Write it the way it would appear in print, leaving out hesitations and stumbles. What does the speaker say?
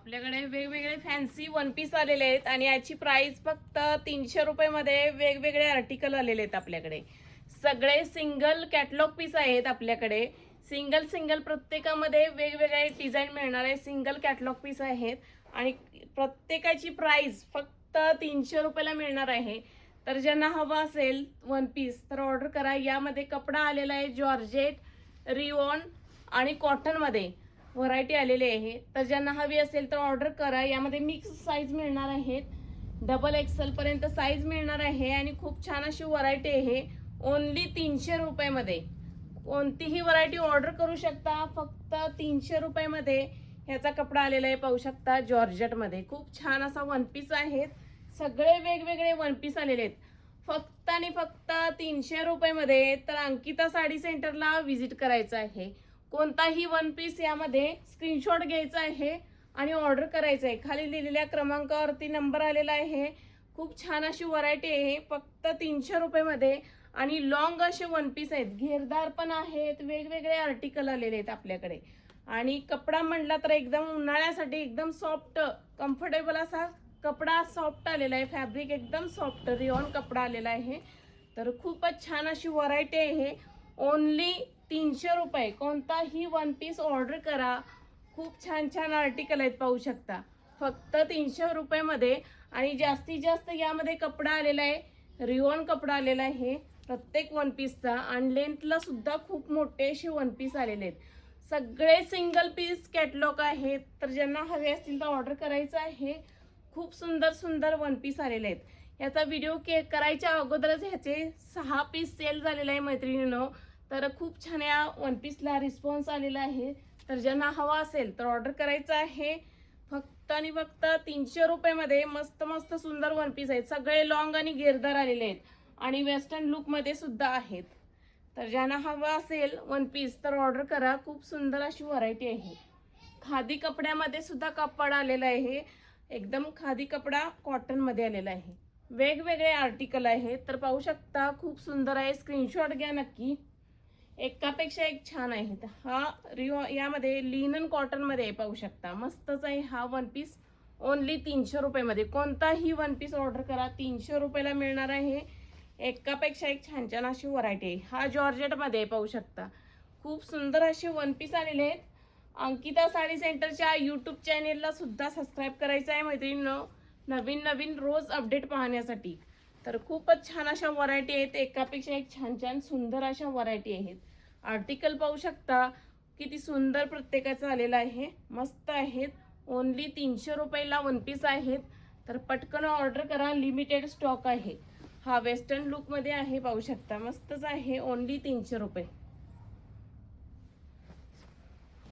आपल्याकडे वेगवेगळे fancy one piece आलेले आहेत आणि याची प्राइस फक्त 300 रुपये मध्ये वेगवेगळे आर्टिकल आलेले आहेत आपल्याकडे। सगळे सिंगल कॅटलॉग पीस आहेत आपल्याकडे। सिंगल सिंगल प्रत्येकामध्ये वेगवेगळे डिझाइन मिळणार आहे। सिंगल कॅटलॉग पीस आहेत आणि प्रत्येकाची प्राइस फक्त 300 रुपयाला मिळणार आहे। तर ज्यांना हवा असेल वन पीस तर ऑर्डर करा। यामध्ये कपडा आलेला आहे जॉर्जेट, रिओन आणि कॉटन मध्ये व्हरायटी आलेली आहे। तर ज्यांना हवी असेल तर ऑर्डर करा। यामध्ये मिक्स साईज मिळणार आहेत, डबल एक्सेल पर्यंत साईज मिळणार आहे आणि खूप छान अशी व्हरायटी आहे। ओनली 300 रुपयामध्ये कोणतीही व्हरायटी ऑर्डर करू शकता। फक्त 300 रुपयामध्ये ह्याचा कपडा आलेला आहे, पाहू शकता जॉर्जेट मध्ये। खूप छान असा वन पीस आहेत, सगळे वेगवेगळे वन पीस आलेले आहेत फक्त आणि फक्त 300 रुपयामध्ये। तर अंकिता साडी सेंटरला व्हिजिट करायचं आहे। कोणताही वन पीस यामध्ये स्क्रीनशॉट घ्यायचा आहे आणि ऑर्डर करायचं आहे। खाली दिलेल्या क्रमांकावरती नंबर आलेला आहे। खूप छान अशी व्हरायटी आहे फक्त 300 रुपयामध्ये आणि लॉंग असे वन पीस आहेत, घेरदार पण आहेत, वेगवेगळे आर्टिकल आलेले आहेत आपल्याकडे। आणि कपडा म्हटला तर एकदम उन्हाळ्यासाठी एकदम सॉफ्ट कम्फर्टेबल असा कपडा सॉफ्ट आलेला आहे। फॅब्रिक एकदम सॉफ्ट रिओन कपडा आलेला आहे। तर खूपच छान अशी व्हरायटी आहे। ओनली 300 रुपये कोणताही वन पीस ऑर्डर करा। खूप छान छान आर्टिकल आहेत, पाहू शकता फक्त 300 रुपयामध्ये। आणि जास्तीत जास्त यामध्ये कपडा आलेला आहे, रिओन कपडा आलेला आहे प्रत्येक वन पीसचा आणि लेंथला सुद्धा खूप मोठे असे वन पीस आलेले आहेत। सगळे सिंगल पीस कॅटलॉग आहेत। तर ज्यांना हवे असतील तर ऑर्डर करायचं आहे। खूप सुंदर सुंदर वन पीस आलेले आहेत। याचा व्हिडिओ करायच्या अगोदरच ह्याचे 6 पीस सेल झालेले आहे मैत्रिणींनो। तर खूप छान या वन पीसला रिस्पॉन्स आलेला आहे। तर ज्यांना हवा असेल तर ऑर्डर करायचं आहे। फक्त आणि फक्त 300 रुपयामध्ये मस्त मस्त सुंदर वन पीस आहेत। सगळे लॉंग आणि घेरदार आलेले आहेत आणि वेस्टर्न लुक मध्ये सुद्धा आहेत। तर ज्यांना हवा असेल वन पीस तर ऑर्डर करा। खूप सुंदर अशी व्हरायटी आहे। खादी कपड्यामध्ये सुद्धा कपडा आलेला आहे, एकदम खादी कपडा कॉटन मध्ये आलेला आहे। वेगवेगळे आर्टिकल आहेत, तर पाहू शकता खूप सुंदर आहे। स्क्रीनशॉट घ्या नक्की, एकापेक्षा एक छान आहेत। हा रिओ यामध्ये लिनन कॉटन मध्ये पाहू शकता, मस्तच आहे हा वन पीस। ओनली 300 रुपयामध्ये कोणताही वन पीस ऑर्डर करा, 300 रुपयाला मिळणार आहे। एकापेक्षा एक छान छान अशी व्हरायटी आहे। हा जॉर्जेट मध्ये पाहू शकता, खूप सुंदर असे वन पीस आलेले आहेत। अंकिता साडी सेंटरच्या यूट्यूब चॅनेलला सुद्धा सबस्क्राईब करायचं आहे मैत्रिणींनो, नवीन नवीन रोज अपडेट पाहण्यासाठी। तर खूपच छान अशा व्हरायटी आहेत, एकापेक्षा एक छान छान सुंदर अशा व्हरायटी आहेत। आर्टिकल पाहू शकता किती सुंदर प्रत्येकाचा आलेला आहे, मस्त आहेत। ओनली 300 रुपयाला वन पीस आहेत। तर पटकन ऑर्डर करा, लिमिटेड स्टॉक आहे। हा वेस्टर्न लुक मध्ये आहे, पाहू शकता मस्तच आहे। ओनली 300 रुपये।